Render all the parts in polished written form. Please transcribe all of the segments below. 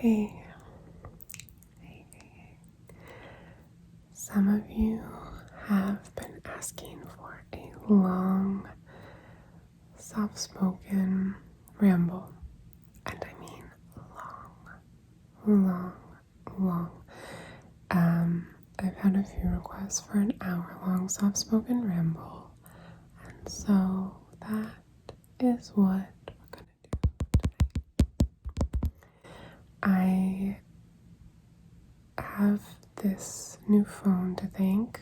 Hey. Some of you have been asking for a long, soft-spoken ramble. And I mean long. I've had a few requests for an hour-long soft-spoken ramble. And so that is what we're going to do tonight. I have this new phone to thank.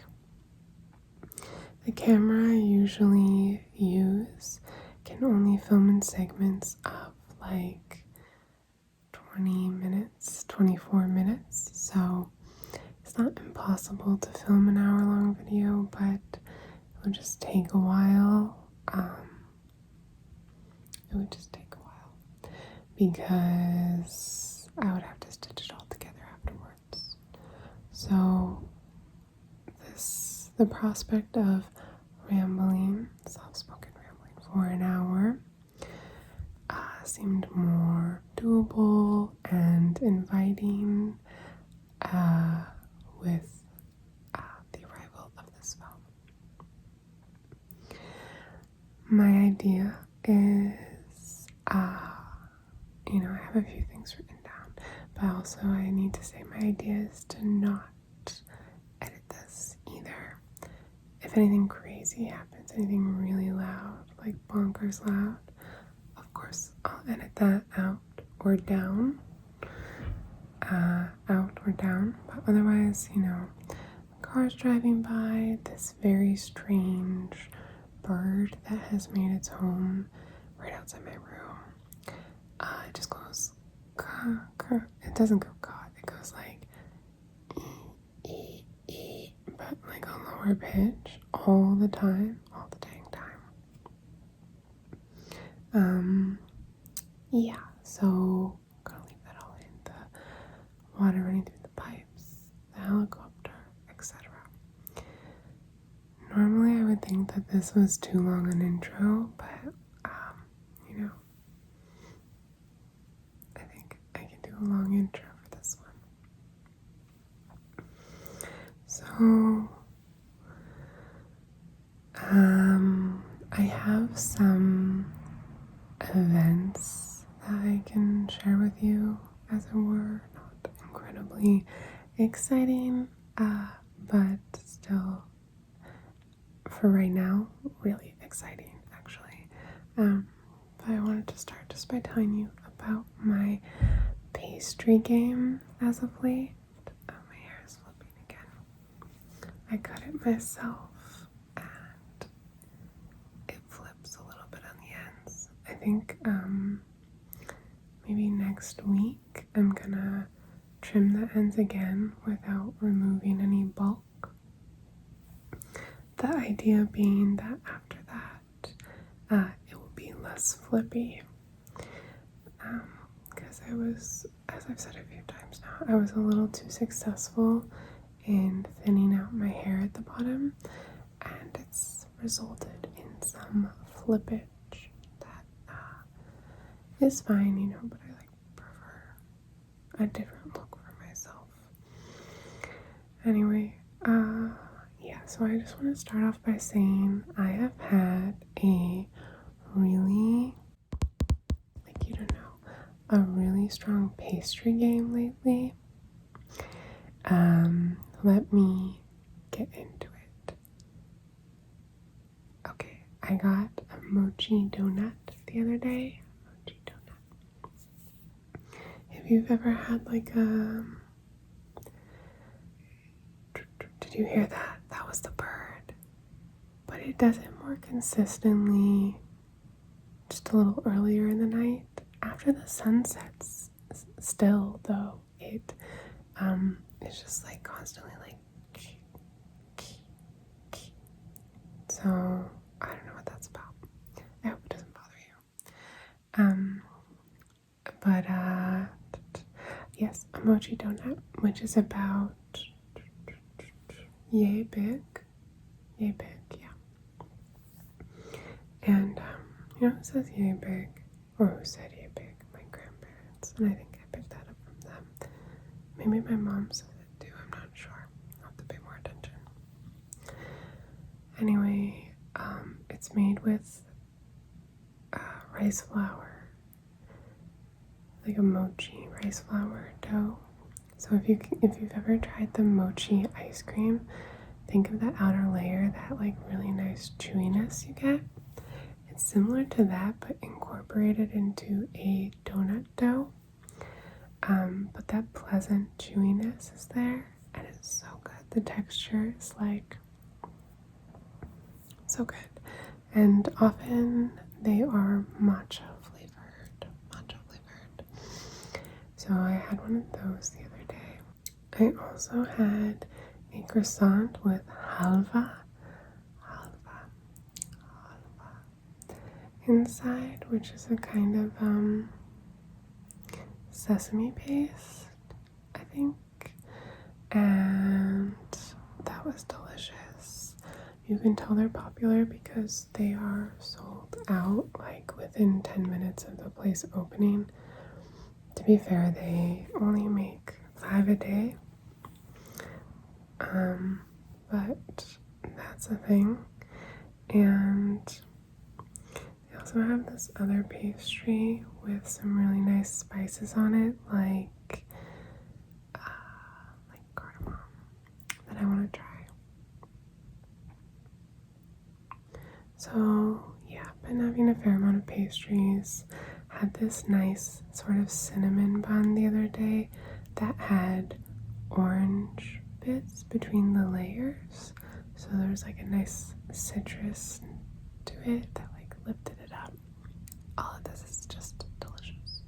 The camera I usually use can only film in segments of like 20 minutes, 24 minutes, so it's not impossible to film an hour-long video, but it would just take a while. Because I would have to stitch it all together afterwards. So the prospect of soft-spoken rambling for an hour seemed more doable and inviting with the arrival of this phone. My idea is, I have a few things written down, but also I need to say my idea is to not edit this either. If anything crazy happens, anything really loud, like bonkers loud, of course I'll edit that out or down, but otherwise, cars driving by, this very strange bird that has made its home right outside my room. It just goes, it doesn't go caw, it goes like, but like a lower pitch all the dang time. So I'm gonna leave that all in, the water running through the pipes, the helicopter, etc. Normally I would think that this was too long an intro, but I think I can do a long intro for this one. So I have some events that I can share with you, as it were, not incredibly exciting, but still, for right now, really exciting, actually. But I wanted to start just by telling you about my pastry game as of late. Oh, my hair is flipping again. I cut it myself, and it flips a little bit on the ends. I think maybe next week I'm gonna trim the ends again without removing any bulk. The idea being that after that, it will be less flippy. Because I was, as I've said a few times now, I was a little too successful in thinning out my hair at the bottom, and it's resulted in some flippage that is fine, but I prefer a different look for myself. Anyway, so I just want to start off by saying I have had a really, a really strong pastry game lately. Let me get into it. Okay, I got a mochi donut the other day. If you've ever had did you hear that? That was the bird. But it does it more consistently just a little earlier in the night. After the sun sets, still though, it's just constantly so I don't know what that's about. I hope it doesn't bother you. But yes, a mochi donut, which is about yay big, yeah. And who says yay big, or who said yay big? My grandparents, and I think I picked that up from them. Maybe my mom says it too, I'm not sure. I'll have to pay more attention. Anyway, it's made with rice flour, like a mochi rice flour dough. So if you've ever tried the mochi ice cream, think of the outer layer, that like really nice chewiness you get. It's similar to that, but incorporated into a donut dough. But that pleasant chewiness is there, and it's so good. The texture is like so good, and often they are matcha flavored. So I had one of those the other day. I also had a croissant with halva inside, which is a kind of sesame paste, I think, and that was delicious. You can tell they're popular because they are sold out like within 10 minutes of the place opening. To be fair, they only make 5 a day, but that's a thing. And they also have this other pastry with some really nice spices on it, like cardamom, that I want to try. So yeah, been having a fair amount of pastries. Had this nice sort of cinnamon bun the other day that had orange bits between the layers. So there's like a nice citrus to it that like lifted it up. All of this is just delicious.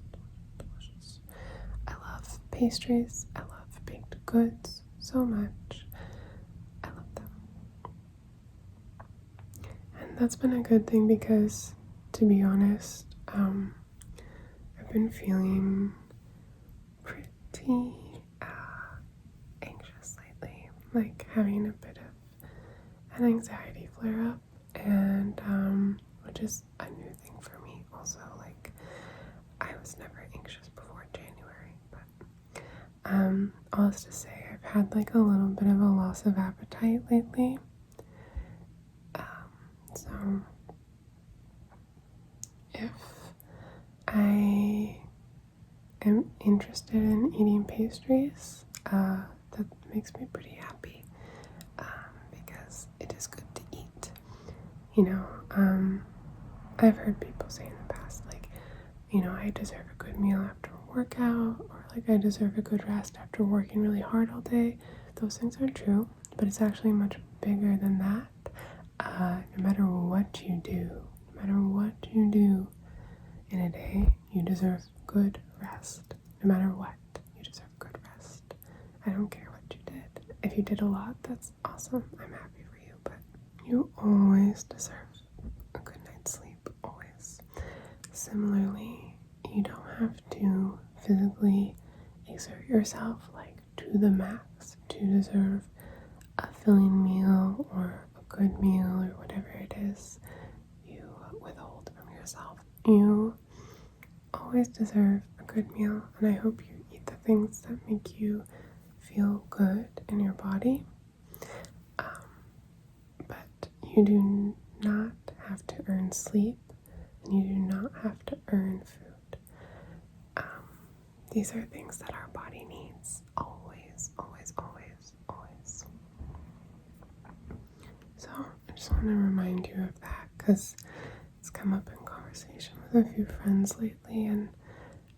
I love pastries. I love baked goods so much. I love them. And that's been a good thing because, to be honest, I've been feeling pretty anxious lately, like having a bit of an anxiety flare up, and which is a new thing for me also. Like, I was never anxious before January, but all this to say, I've had like a little bit of a loss of appetite lately. So if I am interested in eating pastries, that makes me pretty happy, because it is good to eat. You know, I've heard people say in the past, like, you know, I deserve a good meal after a workout, or like I deserve a good rest after working really hard all day. Those things are true, but it's actually much bigger than that. No matter what you do in a day, you deserve good rest. No matter what, you deserve good rest. I don't care what you did. If you did a lot, that's awesome. I'm happy for you, but you always deserve a good night's sleep, always. Similarly, you don't have to physically exert yourself like to the max to deserve a filling meal or a good meal or whatever it is you withhold from yourself. You always deserve a good meal, and I hope you eat the things that make you feel good in your body. But you do not have to earn sleep, and you do not have to earn food. These are things that our body needs always, always, always, always. So I just want to remind you of that because it's come up in conversation with a few friends lately, and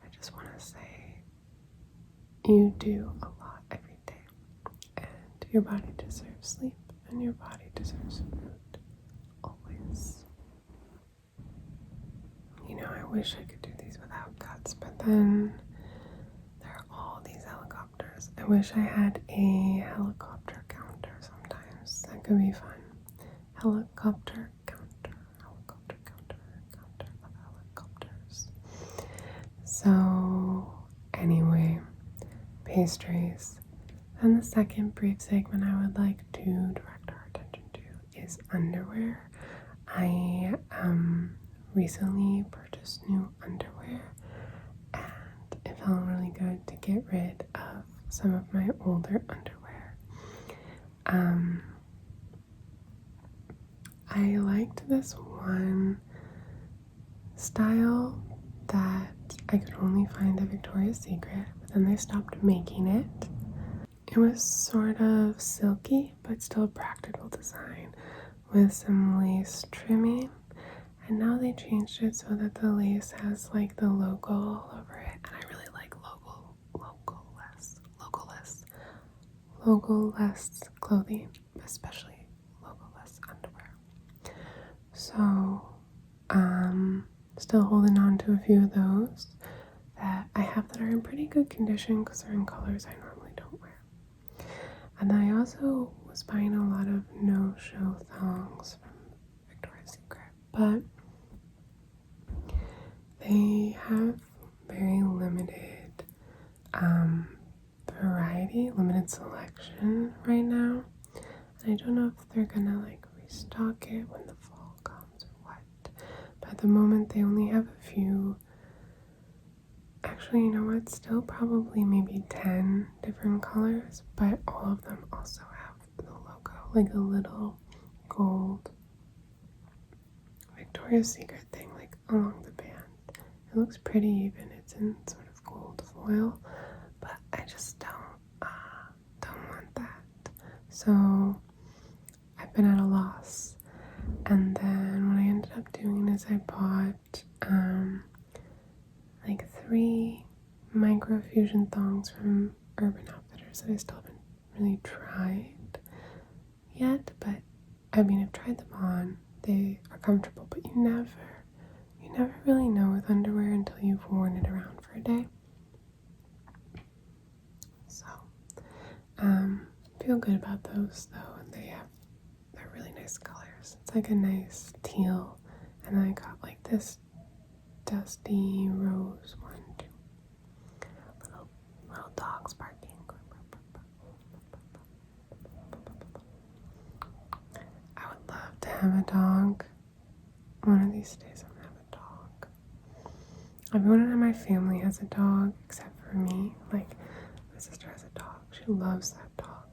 I just want to say you do a lot every day, and your body deserves sleep, and your body deserves food always. You know, I wish I could do these without cuts, but then there are all these helicopters. I wish I had a helicopter counter sometimes. That could be fun. Helicopter counter of helicopters. So anyway, pastries. And the second brief segment I would like to direct our attention to is underwear. I recently purchased new underwear, and it felt really good to get rid of some of my older underwear. I liked this one style that I could only find at Victoria's Secret, but then they stopped making it. It was sort of silky, but still practical design with some lace trimming. And now they changed it so that the lace has like the logo all over it. And I really like logo-less clothing, especially logo-less underwear. So, still holding on to a few of those that I have that are in pretty good condition because they're in colors I normally don't wear. And then I also was buying a lot of no-show thongs from Victoria's Secret, but they have very limited variety, limited selection right now. And I don't know if they're gonna like restock it when the fall comes or what. But at the moment they only have a few. Actually, you know what? Still probably maybe 10 different colors, but all of them also have the logo, like a little gold Victoria's Secret thing, like along the band. It looks pretty even. It's in sort of gold foil, but I just don't want that. So I've been at a loss. And then what I ended up doing is I bought like 3 microfusion thongs from Urban Outfitters that I still haven't really tried yet, but I mean I've tried them on. They are comfortable, but you never really know with underwear until you've worn it around for a day. So feel good about those though, and they're really nice colors. It's like a nice teal, and then I got like this dusty rose one too. Little dogs barking. I would love to have a dog. One of these days I'm gonna have a dog. Everyone in my family has a dog except for me. Like, my sister has a dog. She loves that dog.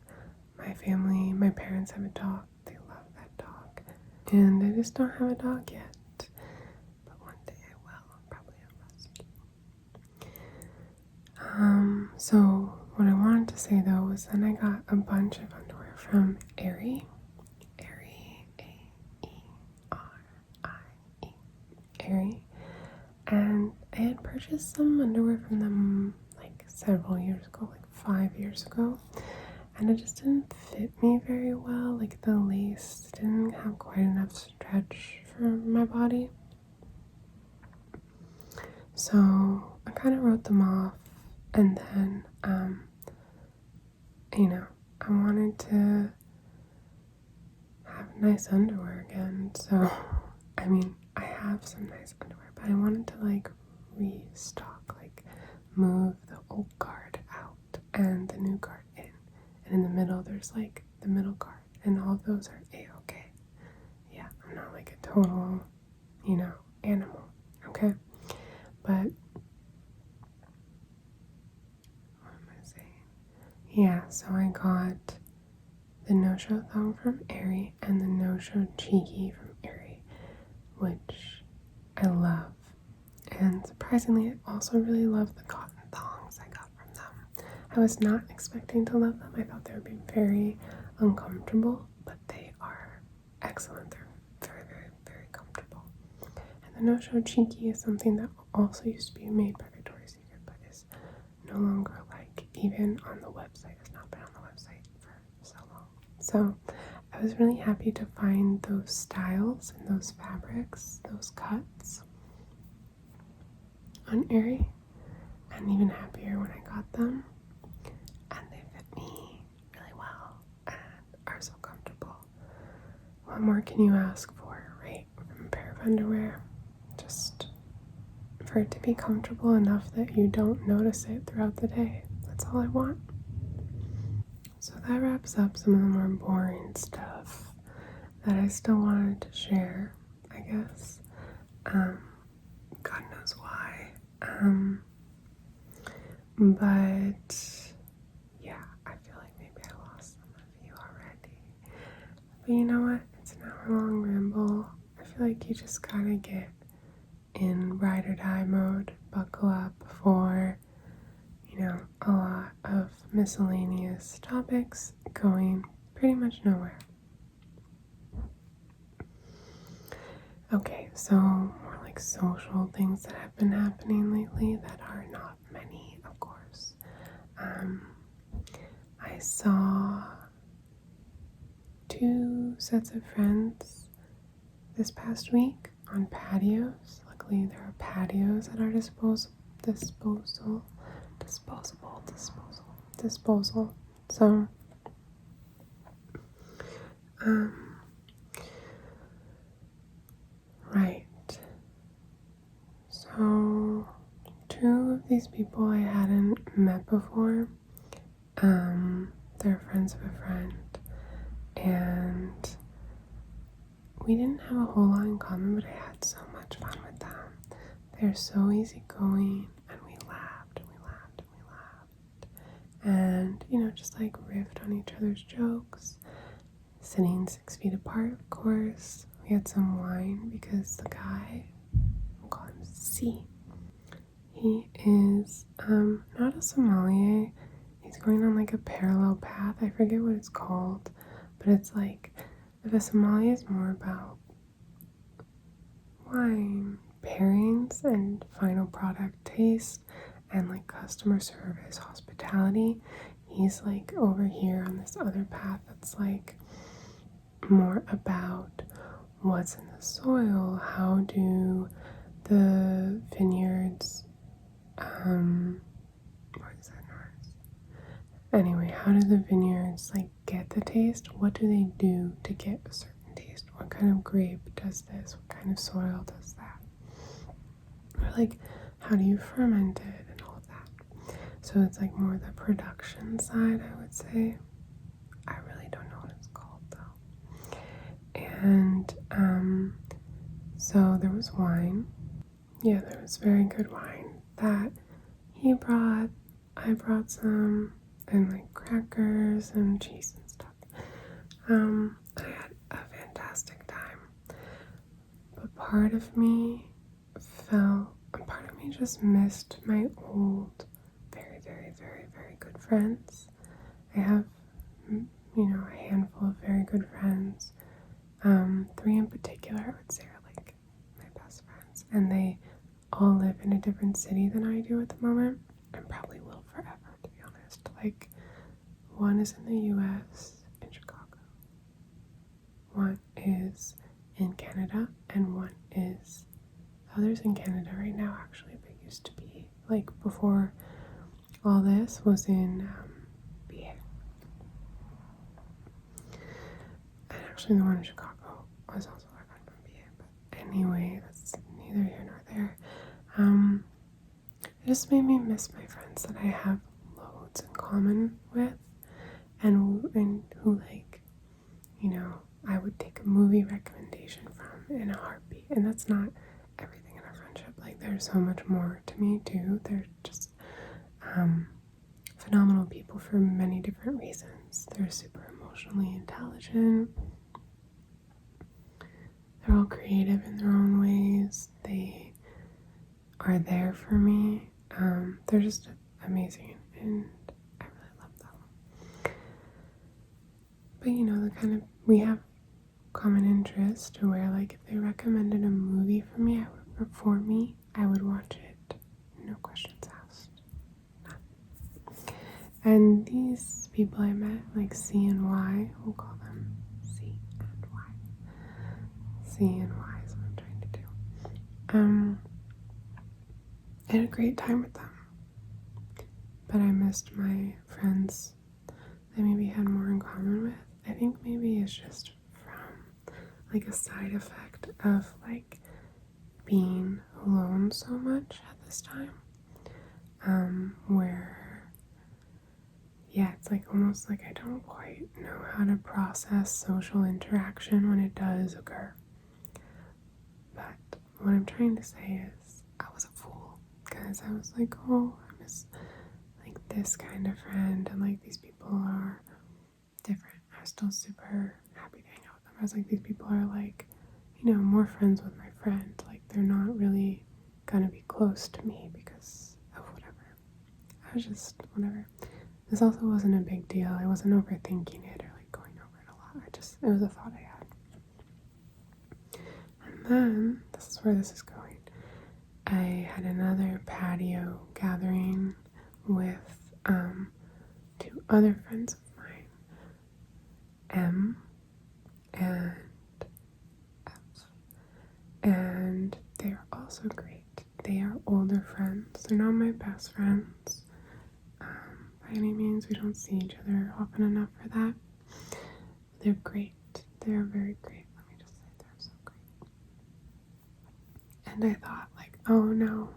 My parents have a dog. They love that dog. And I just don't have a dog yet. But one day I will. Probably a rescue. So what I wanted to say though was then I got a bunch of underwear from Aerie. Aerie, A-E-R-I-E. Aerie. And I had purchased some underwear from them like several years ago, like 5 years ago. And it just didn't fit me very well. Like the lace didn't have quite enough stretch for my body. So I kind of wrote them off, and then, I wanted to have nice underwear again. So, I mean, I have some nice underwear, but I wanted to like restock, like move the old guard out and the new guard in. And in the middle, there's like the middle guard, and all of those are A-okay. Yeah, I'm not like a total, animal, okay? But what am I saying? Yeah, so I got the no-show thong from Aerie and the no-show cheeky from Aerie, which I love. And surprisingly, I also really love the cotton thongs I got from them. I was not expecting to love them. I thought they would be very uncomfortable, but they are excellent. They're very, very, very comfortable. And the no-show cheeky is something that also used to be made by Victoria's Secret, but is no longer like even on the website. It's not been on the website for so long. So I was really happy to find those styles and those fabrics, those cuts on Aerie, and even happier when I got them. And they fit me really well and are so comfortable. What more can you ask for, right? From a pair of underwear? Just for it to be comfortable enough that you don't notice it throughout the day. That's all I want. So that wraps up some of the more boring stuff that I still wanted to share, I guess. God knows why. But But you know what? It's an hour-long ramble. I feel like you just gotta get in ride or die mode, buckle up for, a lot of miscellaneous topics going pretty much nowhere. Okay, so more like social things that have been happening lately that are not many, of course. I saw 2 sets of friends this past week on patios. Luckily, there are patios at our disposal. So, right. So, 2 of these people I hadn't met before. They're friends of a friend, and we didn't have a whole lot in common, but I had so much fun with them. They're so easygoing, and we laughed and we laughed and we laughed. And, just like riffed on each other's jokes. Sitting 6 feet apart, of course. We had some wine because the guy, we'll call him C. He is not a sommelier. He's going on like a parallel path. I forget what it's called, but it's like if a sommelier is more about wine pairings and final product taste and like customer service, hospitality, he's like over here on this other path that's like more about what's in the soil, how do the vineyards what is that noise? Anyway, how do the vineyards like get the taste? What do they do to get a certain taste? What kind of grape does this? What kind of soil does that? Or like, how do you ferment it and all of that? So it's like more the production side, I would say. I really don't know what it's called though. And so there was wine. Yeah, there was very good wine that he brought. I brought some, and like crackers and cheese and stuff. I had a fantastic time. But part of me just missed my old, very, very, very, very good friends. I have, a handful of very good friends. 3 in particular, I would say, are like my best friends. And they all live in a different city than I do at the moment, and probably will forever, to be honest. Like, one is in the US, in Chicago. One is in Canada, and one is, the other's in Canada right now, actually, but used to be, like, before all this, was in BA. And actually, the one in Chicago was also a friend from BA, but anyway, that's neither here nor there. It just made me miss my friends that I have loads in common with, and who like, I would take a movie recommendation from in a heartbeat. And that's not everything in a friendship. Like, there's so much more to me too. They're just phenomenal people for many different reasons. They're super emotionally intelligent. They're all creative in their own ways. They are there for me. They're just amazing, and I really love them. But the kind of, we have common interest to where, like, if they recommended a movie for me, I would watch it. No questions asked. None. And these people I met, like C and Y, we'll call them C and Y. C and Y is what I'm trying to do. I had a great time with them. But I missed my friends that maybe had more in common with. I think maybe it's just from like a side effect of like being alone so much at this time. Where it's like almost like I don't quite know how to process social interaction when it does occur. But what I'm trying to say is I was a fool, because I was like, oh, I miss like this kind of friend, and like these people are different. I was still super happy to hang out with was like, these people are like, more friends with my friend. Like, they're not really gonna be close to me because of whatever. I was just, whatever. This also wasn't a big deal. I wasn't overthinking it or like going over it a lot. It was a thought I had. And then, this is where this is going. I had another patio gathering with 2 other friends of mine, M and F, and they are also great. They are older friends. They're not my best friends by any means. We don't see each other often enough for that. They're great. They're very great. Let me just say they're so great. And I thought, like, oh no,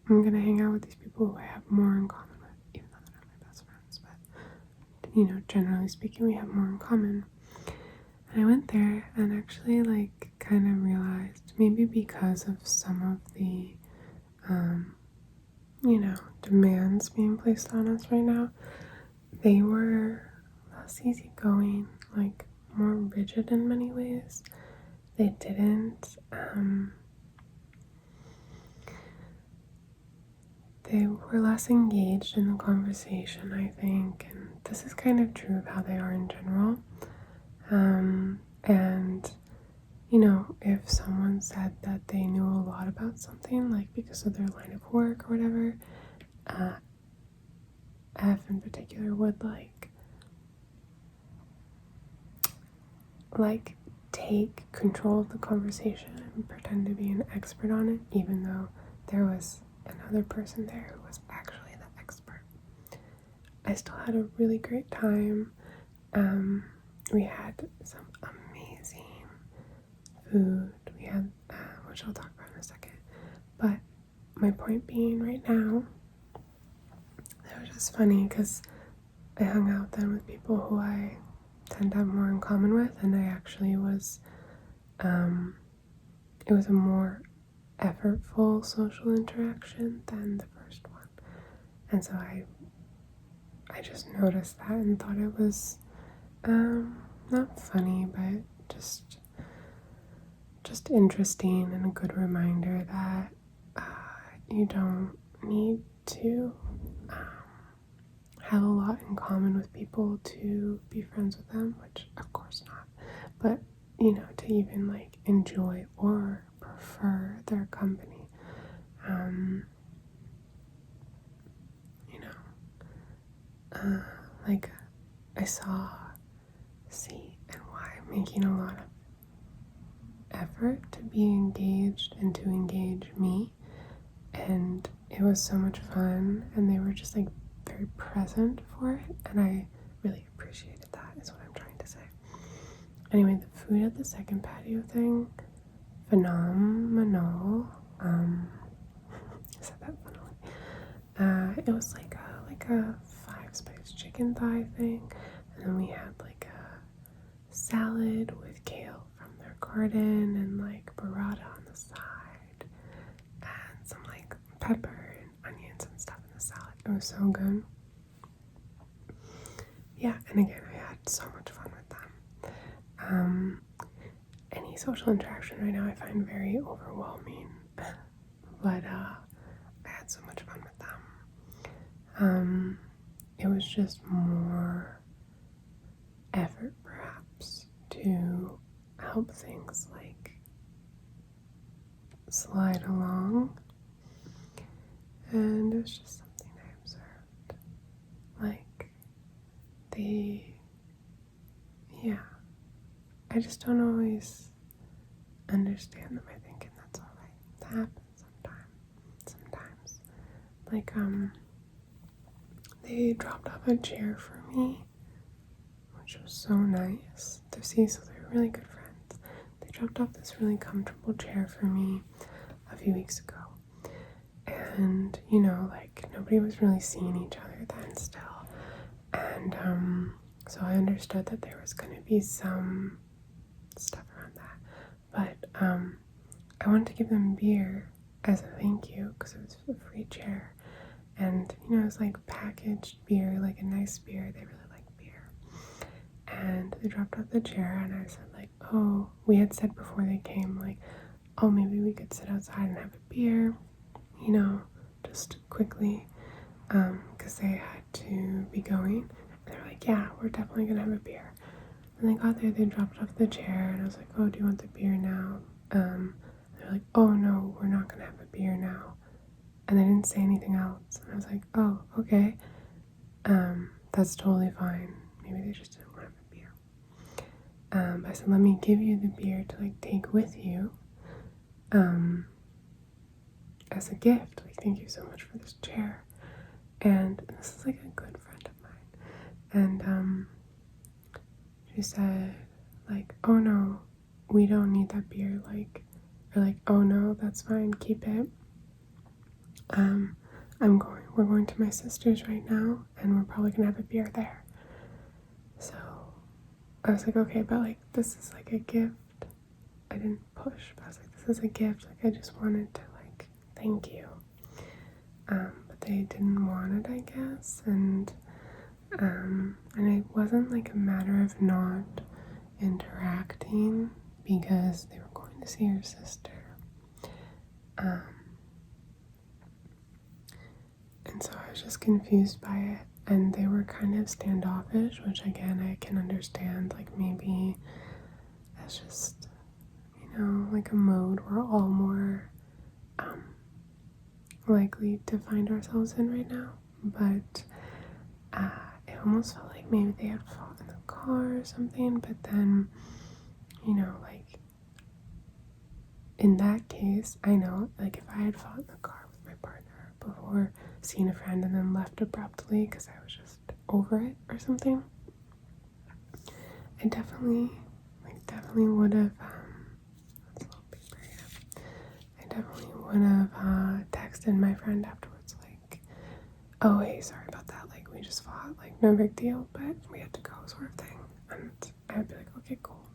I'm gonna hang out with these people who I have more in common with, even though they're not my best friends. But generally speaking, we have more in common. And I went there and actually, like, kind of realized, maybe because of some of the demands being placed on us right now, they were less easygoing, like more rigid in many ways. They didn't, they were less engaged in the conversation, I think, and this is kind of true of how they are in general. And if someone said that they knew a lot about something, like because of their line of work or whatever, F in particular would like take control of the conversation and pretend to be an expert on it, even though there was another person there who was actually the expert. I still had a really great time. We had some amazing food. We had, which I'll talk about in a second. But my point being right now, it was just funny because I hung out then with people who I tend to have more in common with, and I actually was, it was a more effortful social interaction than the first one. And so I just noticed that and thought it was, not funny, but just interesting and a good reminder that you don't need to have a lot in common with people to be friends with them, which of course not, but to even like enjoy or prefer their company. Like I saw C and Y making a lot of effort to be engaged and to engage me, and it was so much fun, and they were just like very present for it, and I really appreciated that, is what I'm trying to say. Anyway, the food at the second patio thing, phenomenal. I said that funnily. It was like a 5-spice chicken thigh thing, and then we had like a salad with kale from their garden and like burrata on the side, and some like pepper and onions and stuff in the salad. It was so good. Yeah, and again, I had so much fun with them. Any social interaction right now I find very overwhelming, but I had so much fun with them. It was just more effort perhaps to help things like slide along, and it was just something I observed, like I just don't always understand them, I think, and that's alright. That happens sometimes. Like, they dropped off a chair for me, which was so nice to see, so they're really good friends. They dropped off this really comfortable chair for me a few weeks ago, and, like, nobody was really seeing each other then still, and, so I understood that there was going to be some stuff around that, but I wanted to give them beer as a thank you because it was a free chair, and it was like packaged beer, like a nice beer. They really like beer, and they dropped off the chair, and I said like, oh, we had said before they came, like, oh, maybe we could sit outside and have a beer, you know, just quickly, because they had to be going. And they were like, yeah, we're definitely gonna have a beer. And they got there, they dropped off the chair, and I was like, oh, do you want the beer now? They're like, oh, no, we're not gonna have a beer now. And they didn't say anything else. And I was like, oh, okay. That's totally fine. Maybe they just didn't want to have a beer. I said, let me give you the beer to like take with you as a gift. Like, thank you so much for this chair. And this is like a good friend of mine. And she said, like, oh no, we don't need that beer. Like, or like, oh no, that's fine, keep it. We're going to my sister's right now, and we're probably gonna have a beer there. So I was like, okay, but like, this is like a gift. I didn't push, but I was like, this is a gift. Like, I just wanted to like, thank you. But they didn't want it, I guess. And it wasn't like a matter of not interacting because they were going to see her sister. And so I was just confused by it, and they were kind of standoffish, which again I can understand. Like, maybe that's just, you know, like a mode we're all more likely to find ourselves in right now. But it almost felt like maybe they had fought in the car or something. But then, you know, like in that case, I know, like, if I had fought in the car with my partner before seeing a friend and then left abruptly because I was just over it or something, I definitely would have, that's a little paper here. I definitely would have texted my friend afterwards, like, oh, hey, sorry about that, like, we just fought, like, no big deal, but we had to go, sort of thing. And I would be like, okay, cool.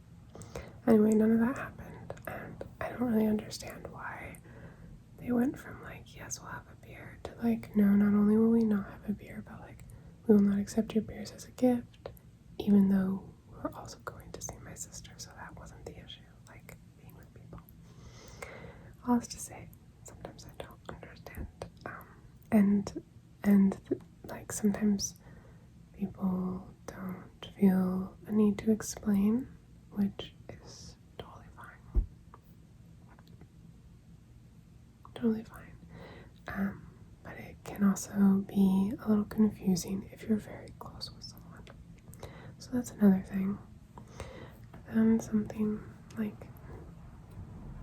Anyway, none of that happened, and I don't really understand why they went from like, yes, we'll have a beer, to like, no, not only will we not have a beer, but like, we will not accept your beers as a gift, even though we're also going to see my sister, so that wasn't the issue, like, being with people. All is to say, sometimes I don't understand, like, sometimes people don't feel a need to explain, which is totally fine. Totally fine. But it can also be a little confusing if you're very close with someone. So that's another thing. And something like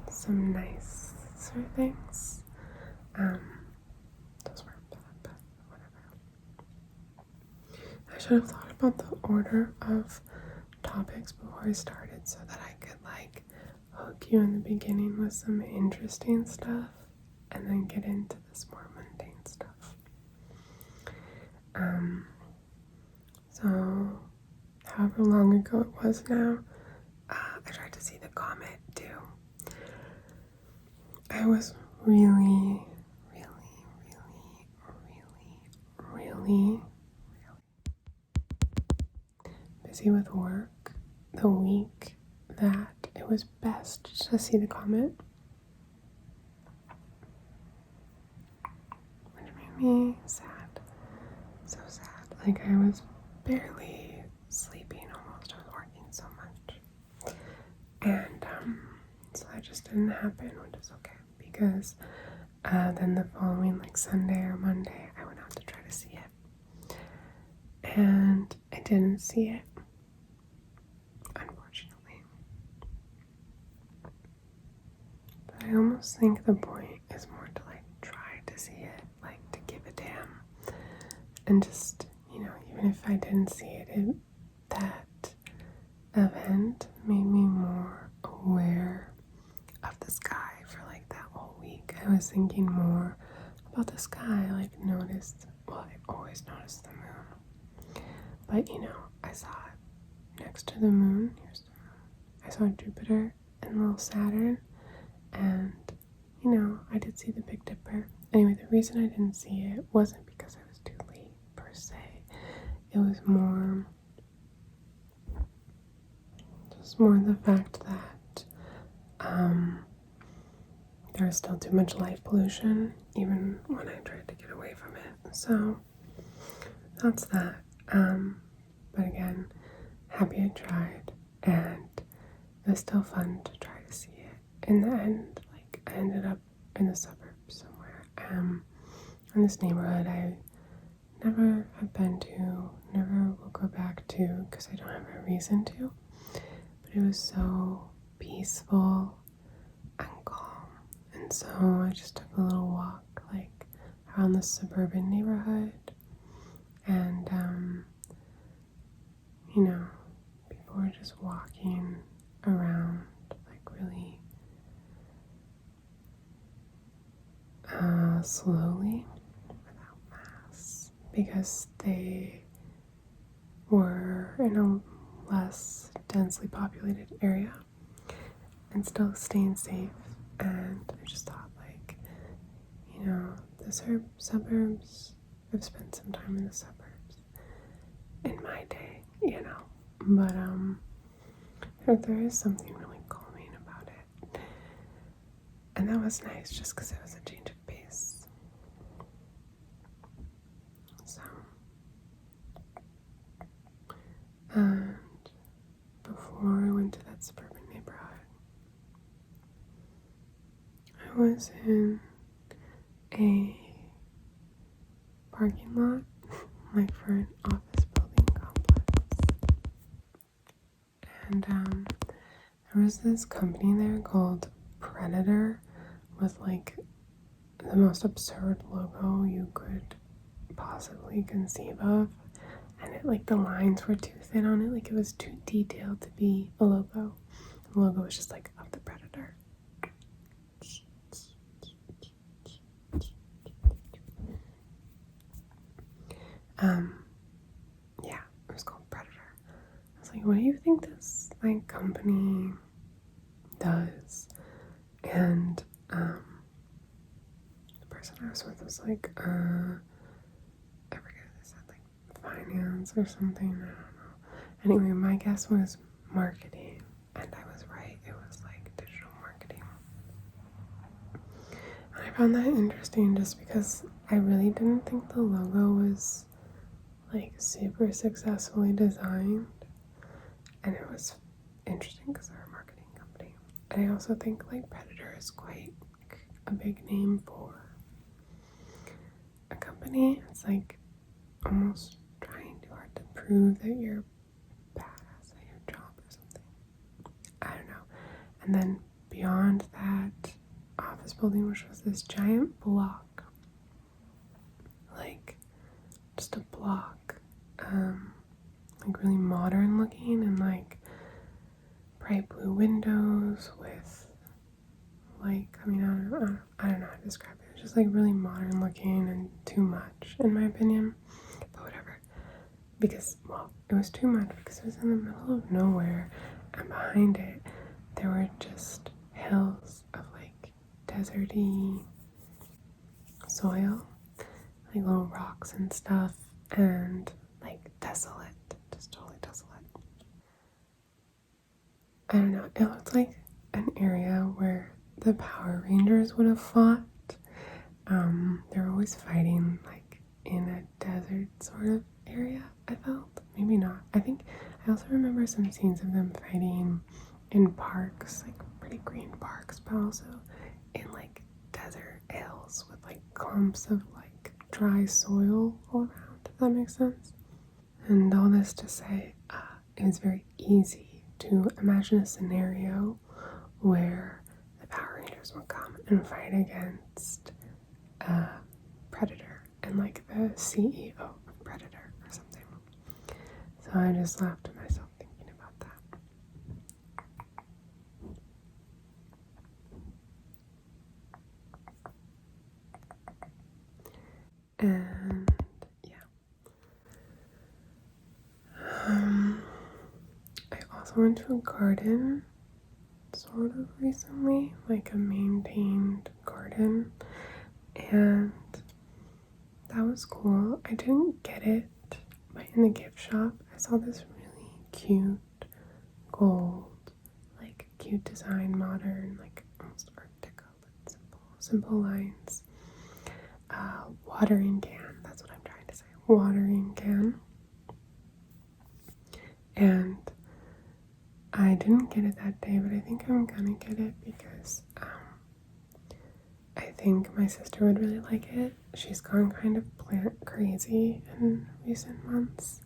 some nice sort of things. Those were bad, but whatever. I should have thought about the order of topics before I started so that I could like hook you in the beginning with some interesting stuff and then get into this more mundane stuff. So however long ago it was now, I tried to see the comet too. I was really busy with work the week that it was best to see the comet, which made me sad. So sad. Like, I was barely sleeping almost. I was working so much. And so that just didn't happen, which is okay. Because then the following, like, Sunday or Monday, I went out to try to see it. And I didn't see it, unfortunately. But I almost think the point is more to, like, try to see it, like, to give a damn. And just, you know, even if I didn't see it, that event made me more aware of the sky for like that whole week. I was thinking more about the sky, like I always noticed the moon. But you know, I saw it next to the moon. Here's the moon. I saw Jupiter and little Saturn, and you know, I did see the Big Dipper. Anyway, the reason I didn't see it wasn't because I was too late per se. It was more It's more the fact that there was still too much light pollution, even when I tried to get away from it. So that's that. But again, happy I tried, and it was still fun to try to see it. In the end, like, I ended up in the suburbs somewhere, in this neighborhood I never have been to, never will go back to, because I don't have a reason to. But it was so peaceful and calm, and so I just took a little walk, like, around the suburban neighborhood, and you know, people were just walking around, like, really slowly, without masks, because they were in a less densely populated area and still staying safe. And I just thought, like, you know, the suburbs, I've spent some time in the suburbs in my day, you know, but there is something really calming about it, and that was nice just because it was a change of pace. So, and before I went to that suburban neighborhood, I was in a parking lot, like, for an office building complex, and there was this company there called Predator, with, like, the most absurd logo you could possibly conceive of, and it, like, the lines were too thin on it, like, it was too detailed to be a logo. The logo was just, like, of the Predator. Yeah, it was called Predator. I was like, what do you think this, like, company does? And the person I was with was like, I forget, they said, like, finance or something, I don't know. Anyway, my guess was marketing, and I was right. It was, like, digital marketing. And I found that interesting just because I really didn't think the logo was, like, super successfully designed, and it was interesting because they're a marketing company. And I also think, like, Predator is quite, like, a big name for a company. It's, like, almost trying too hard to prove that you're badass at your job or something. I don't know. And then beyond that office building, which was this giant block, like, just a block, like, really modern looking, and, like, bright blue windows with light coming out. I don't know how to describe it. It's just, like, really modern looking and too much, in my opinion. But whatever. Because, well, it was too much because it was in the middle of nowhere, and behind it there were just hills of, like, deserty soil, like little rocks and stuff, and, like, desolate, just totally desolate. I don't know, it looked like an area where the Power Rangers would have fought. They're always fighting, like, in a desert sort of area, I felt. Maybe not. I think I also remember some scenes of them fighting in parks, like, pretty green parks, but also in, like, desert hills with, like, clumps of, like, dry soil all around, if that makes sense. And all this to say, it was very easy to imagine a scenario where the Power Rangers would come and fight against Predator and, like, the CEO of Predator or something. So I just laughed at myself thinking about that. And yeah. I also went to a garden sort of recently, like a maintained garden, and that was cool. I didn't get it, but in the gift shop I saw this really cute gold cute design, modern, like almost art deco, but simple lines. Watering can, that's what I'm trying to say. Watering can. And I didn't get it that day, but I think I'm gonna get it because I think my sister would really like it. She's gone kind of plant crazy in recent months.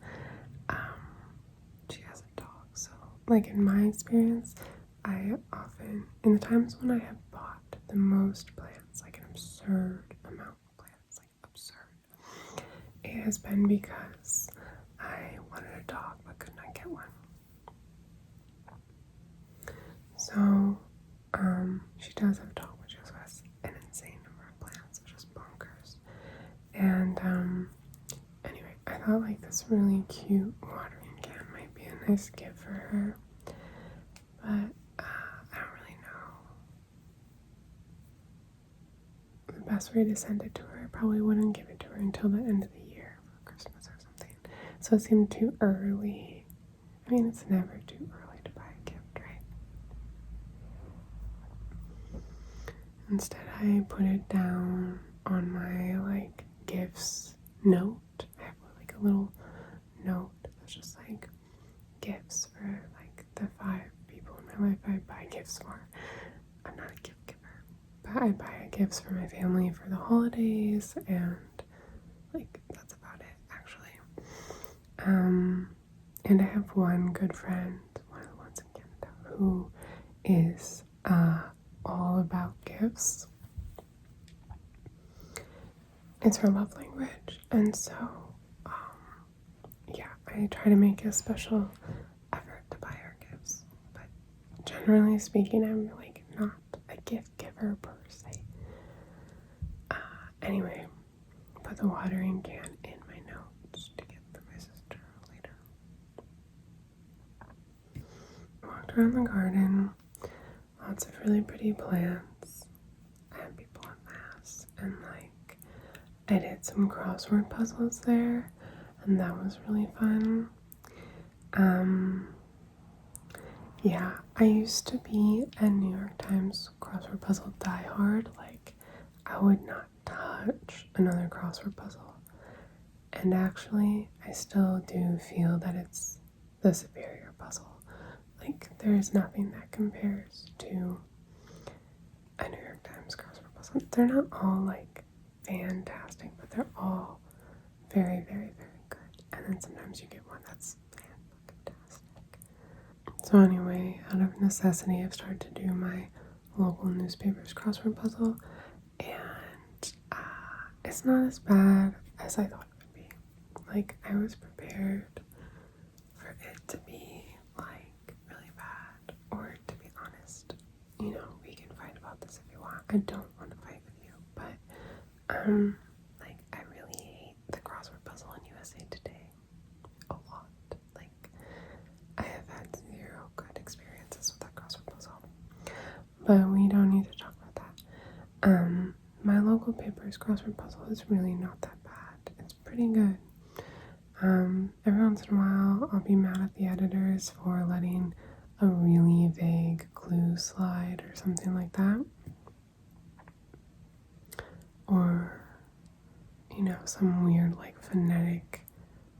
She has a dog, so like in my experience, I often, in the times when I have bought the most plants, like an absurd amount of plants, like absurd, it has been because I wanted a dog but could not get one. So, she does have a dog, which also has an insane number of plants, which is bonkers. And, anyway, I thought like this really cute watering can might be a nice gift for her. But, I don't really know the best way to send it to her. I probably wouldn't give it to her until the end of the year for Christmas or something. So it seemed too early. I mean, it's never too early to buy a gift, right? Instead, I put it down on my like gifts note. I have like a little note that's just like gifts for like the 5 people in my life I buy gifts for. I'm not a gift giver, but I buy gifts for my family for the holidays, and like that's about it actually. And I have one good friend, one of the ones in Canada, who is all about gifts. It's her love language, and so yeah, I try to make a special effort to buy her gifts. But generally speaking, I'm like not a gift giver per se. Anyway, put the watering can in my notes to get for my sister later. Walked around the garden, lots of really pretty plants, and people en masse, and like I did some crossword puzzles there, and that was really fun. Yeah, I used to be a New York Times crossword puzzle diehard. Like, I would not touch another crossword puzzle. And actually, I still do feel that it's the superior puzzle. Like, there's nothing that compares to a New York Times crossword puzzle. They're not all, like, fantastic, but they're all very, very, very good. And then sometimes you get one that's fantastic. So anyway, out of necessity, I've started to do my local newspaper's crossword puzzle, and it's not as bad as I thought it would be. Like, I was prepared for it to be, like, really bad, or to be honest, you know, we can fight about this if you want. I don't want to fight with you, but, like, I really hate the crossword puzzle in USA Today a lot. Like, I have had 0 good experiences with that crossword puzzle, but we don't need to talk about that. My local paper's crossword puzzle is really not that bad. It's pretty good. Every once in a while, I'll be mad at the editors for letting a really vague clue slide or something like that. Or, you know, some weird, like, phonetic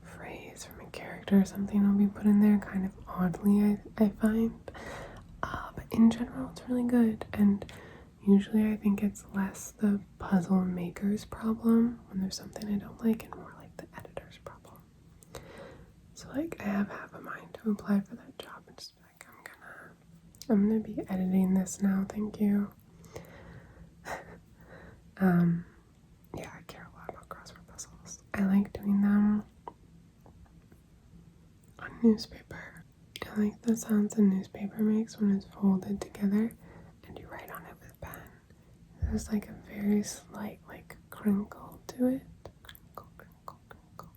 phrase from a character or something will be put in there kind of oddly, I find. But in general, it's really good. And usually I think it's less the puzzle maker's problem when there's something I don't like, and more like the editor's problem. So like I have half a mind to apply for that job and just be like, I'm gonna be editing this now, thank you. Yeah, I care a lot about crossword puzzles. I like doing them on newspaper. I like the sounds a newspaper makes when it's folded together and you write on it with a pen. There's like a very slight like crinkle to it. Crinkle, crinkle, crinkle.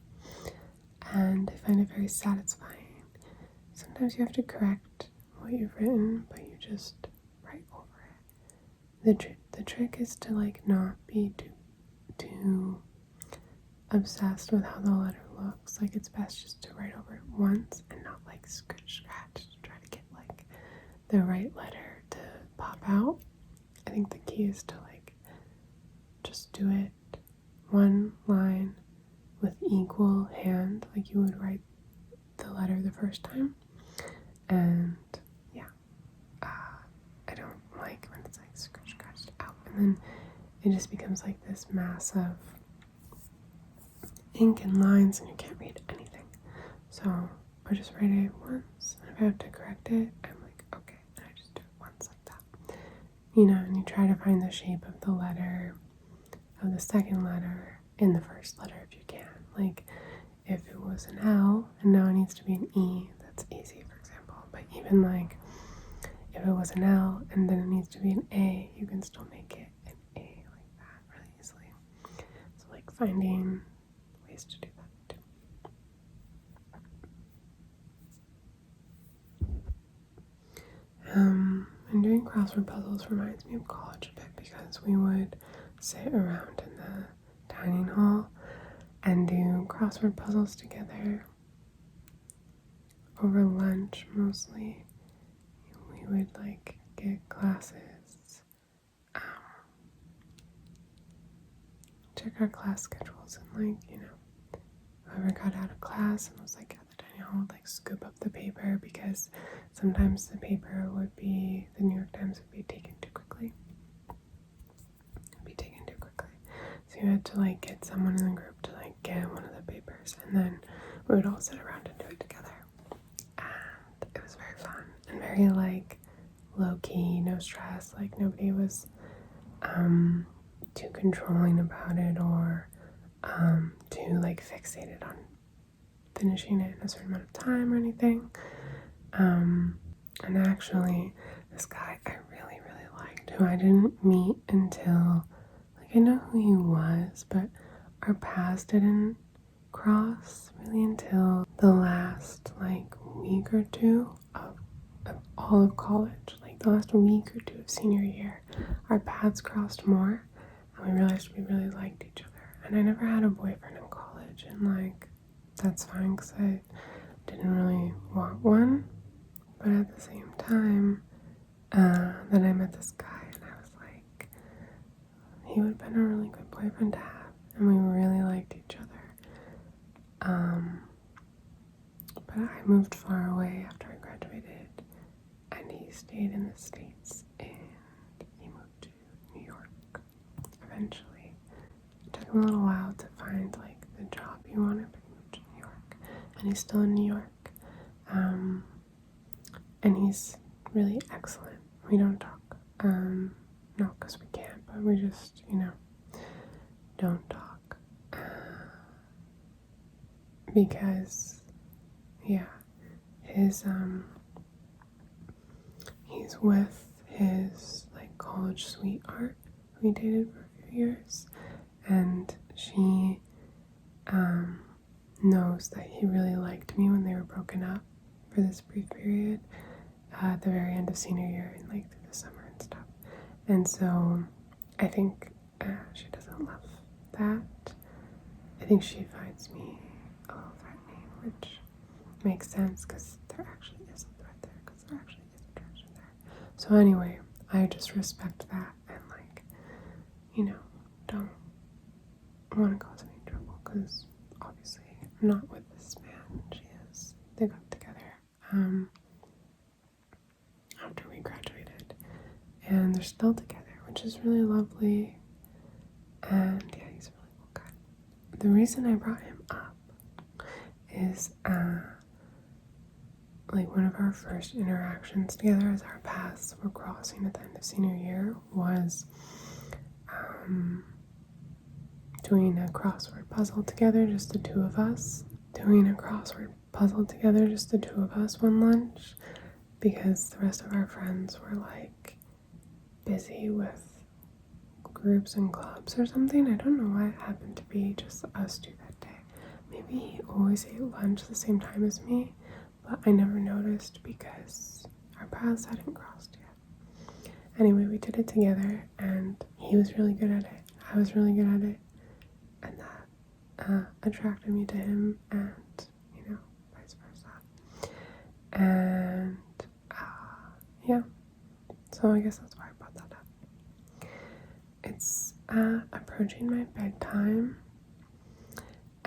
And I find it very satisfying. Sometimes you have to correct what you've written, but you just write over it. The trick is to like not be too obsessed with how the letter looks. Like, it's best just to write over it once and not like scratch to try to get like the right letter to pop out. I think the key is to like just do it one line with equal hand, like you would write the letter the first time. And yeah, I don't like when it's like scratched out, and then it just becomes like this mass of ink and lines, and you can't read anything. So I just write it once, and if I have to correct it, I'm like, okay, and I just do it once like that. You know, and you try to find the shape of the letter, of the second letter in the first letter if you can. Like, if it was an L and now it needs to be an E, that's easy, for example. But even like, if it was an L and then it needs to be an A, you can still make it an A like that really easily. So like finding ways to do that too. And doing crossword puzzles reminds me of college a bit, because we would sit around in the dining hall and do crossword puzzles together over lunch mostly. We would like get classes, check our class schedules, and like, you know, whoever got out of class and was like at the dining hall would like scoop up the paper, because sometimes the paper would be, the New York Times would be taken too quickly. So you had to like get someone in the group to like get one of the papers, and then we would all sit around and do it together. And it was very fun and very like low key, no stress. Like nobody was too controlling about it, or too like fixated on finishing it in a certain amount of time or anything. And actually, this guy I really, really liked, who I didn't meet until, like, I know who he was, but our paths didn't cross really until the last like week or two of all of college. Like the last week or two of senior year, our paths crossed more, and we realized we really liked each other. And I never had a boyfriend in college, and like that's fine because I didn't really want one. But at the same time, then I met this guy, and I was like, he would have been a really good boyfriend to have, and we really liked each other. But I moved far away after I graduated, and he stayed in the States, and he moved to New York eventually. It took him a little while to find like the job he wanted, but he moved to New York, and he's still in New York. And he's really excellent. We don't talk, not because we can't, but we just, you know, don't talk. Because, yeah, his, he's with his, like, college sweetheart who he dated for a few years, and she, knows that he really liked me when they were broken up for this brief period at the very end of senior year and like through the summer and stuff. And so I think she doesn't love that. I think she finds me a little threatening, which makes sense because there actually is a threat there, because there actually is attraction there. So anyway, I just respect that and like, you know, don't want to cause any trouble, because obviously I'm not with this man. She is. They got together after we graduated, and they're still together, which is really lovely. And yeah, he's a really cool guy. The reason I brought him up is like one of our first interactions together as our paths were crossing at the end of senior year was doing a crossword puzzle together, just the two of us. Doing a crossword puzzle together, just the two of us, one lunch, because the rest of our friends were like busy with groups and clubs or something. I don't know why it happened to be just us two that day. Maybe he always ate lunch the same time as me, but I never noticed because our paths hadn't crossed yet. Anyway, we did it together, and he was really good at it. I was really good at it, and that attracted me to him, and you know, vice versa. And yeah, I guess that's why I brought that up. It's approaching my bedtime.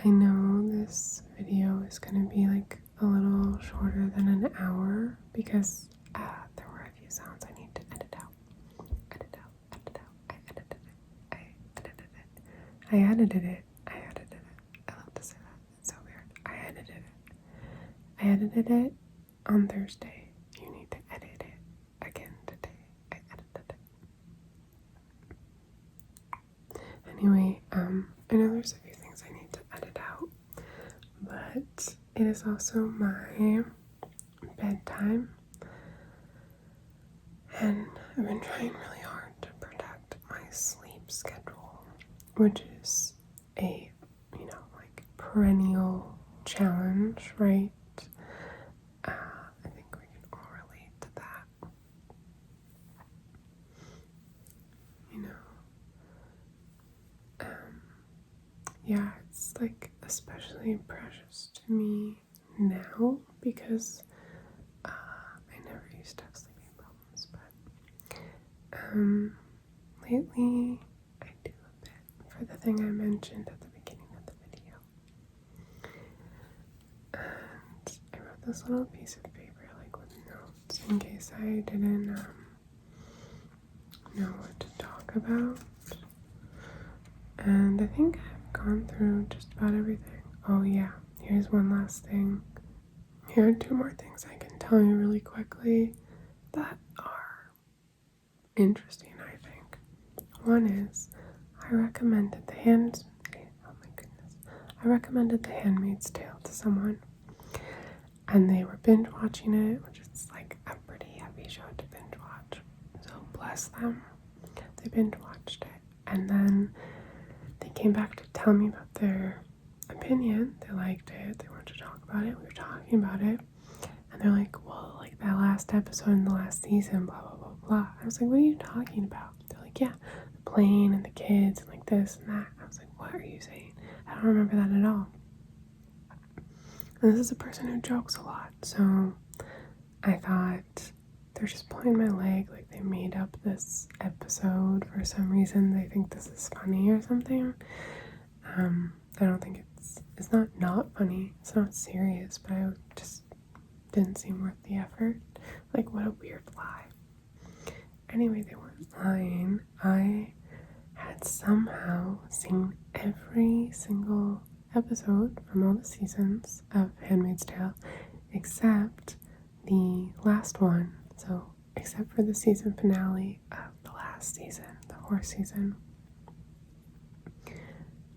I know this video is going to be like a little shorter than an hour because there were a few sounds I need to edit out. Edit out, edit out, I edited it. I edited it. I edited it. I edited it. I love to say that. It's so weird. I edited it. I edited it on Thursday. You need to edit it again today. I edited it. Anyway, I know there's a few things I need to edit out, but it is also my bedtime, and I've been trying really hard to protect my sleep schedule, which is a, like perennial challenge, right? I think we can all relate to that. Yeah, it's like especially precious to me now because I never used to have sleeping problems, but lately I do a bit for the thing I mentioned at the beginning of the video. And I wrote this little piece of paper like with notes in case I didn't know what to talk about. And I think I've gone through just about everything. Oh yeah, here's one last thing. Here are two more things I can tell you really quickly that are interesting, I think. One is, I recommended I recommended The Handmaid's Tale to someone, and they were binge watching it, which is like a pretty heavy show to binge watch. So bless them. They binge watched it, and then they came back to tell me about their opinion. They liked it. They wanted to talk about it. We were talking about it. And they're like, well, like that last episode in the last season, blah, blah, blah, blah. I was like, what are you talking about? They're like, yeah, the plane and the kids and like this and that. I was like, what are you saying? I don't remember that at all. And this is a person who jokes a lot. So I thought they're just pulling my leg. Like they made up this episode for some reason. They think this is funny or something. I don't think it's not funny. It's not serious, but I just didn't seem worth the effort. Like, what a weird lie. Anyway, they weren't lying. I had somehow seen every single episode from all the seasons of Handmaid's Tale except the last one. So, except for the season finale of the last season, the horse season.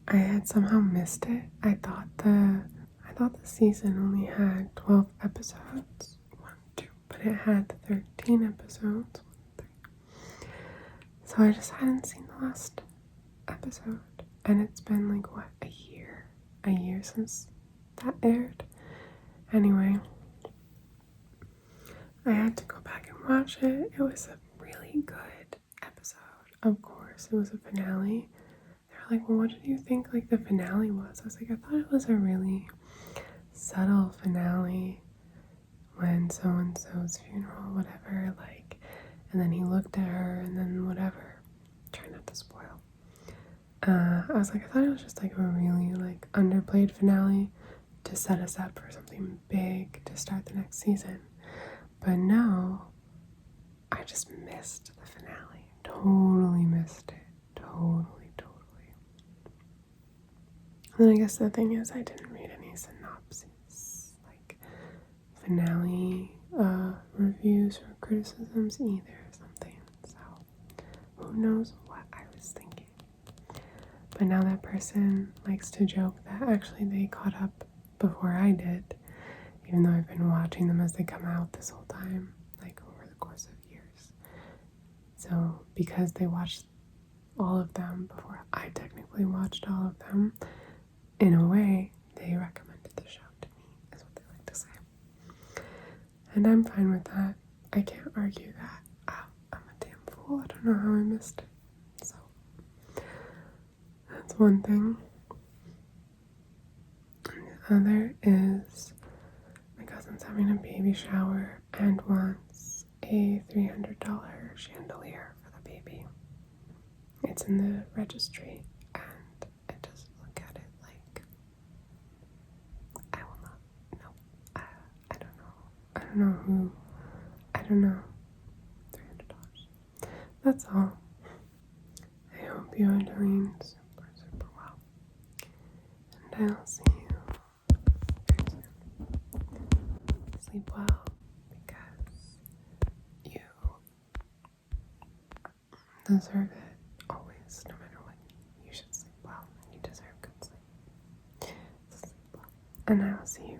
I had somehow missed it. I thought the season only had 12 episodes. 1, 2, but it had 13 episodes. 1, 3. So I just hadn't seen the last episode. And it's been like, what, a year? A year since that aired? Anyway, I had to go back and watch it. It was a really good episode. Of course, it was a finale. They were like, well, what did you think like the finale was? I was like, I thought it was a really subtle finale when so-and-so's funeral, whatever, like, and then he looked at her and then whatever. Try not to spoil. I was like, I thought it was just like a really like underplayed finale to set us up for something big to start the next season. But no, I just missed the finale. Totally missed it. Totally. And then I guess the thing is I didn't read any synopses, like finale reviews or criticisms either or something. So who knows what I was thinking. But now that person likes to joke that actually they caught up before I did, even though I've been watching them as they come out this whole time, like over the course of years. So because they watched all of them before I technically watched all of them, in a way, they recommended the show to me, is what they like to say. And I'm fine with that. I can't argue that. I'm a damn fool. I don't know how I missed it. So, that's one thing. The other is my cousin's having a baby shower and wants a a $300 chandelier for the baby. It's in the registry, and I just look at it like, I will not, no, I don't know. I don't know. $300. That's all. I hope you are doing super, super well. And I'll see you very soon. Sleep well, because you deserve it always, no matter what. You should sleep well, and you deserve good sleep. So sleep well. And I will see you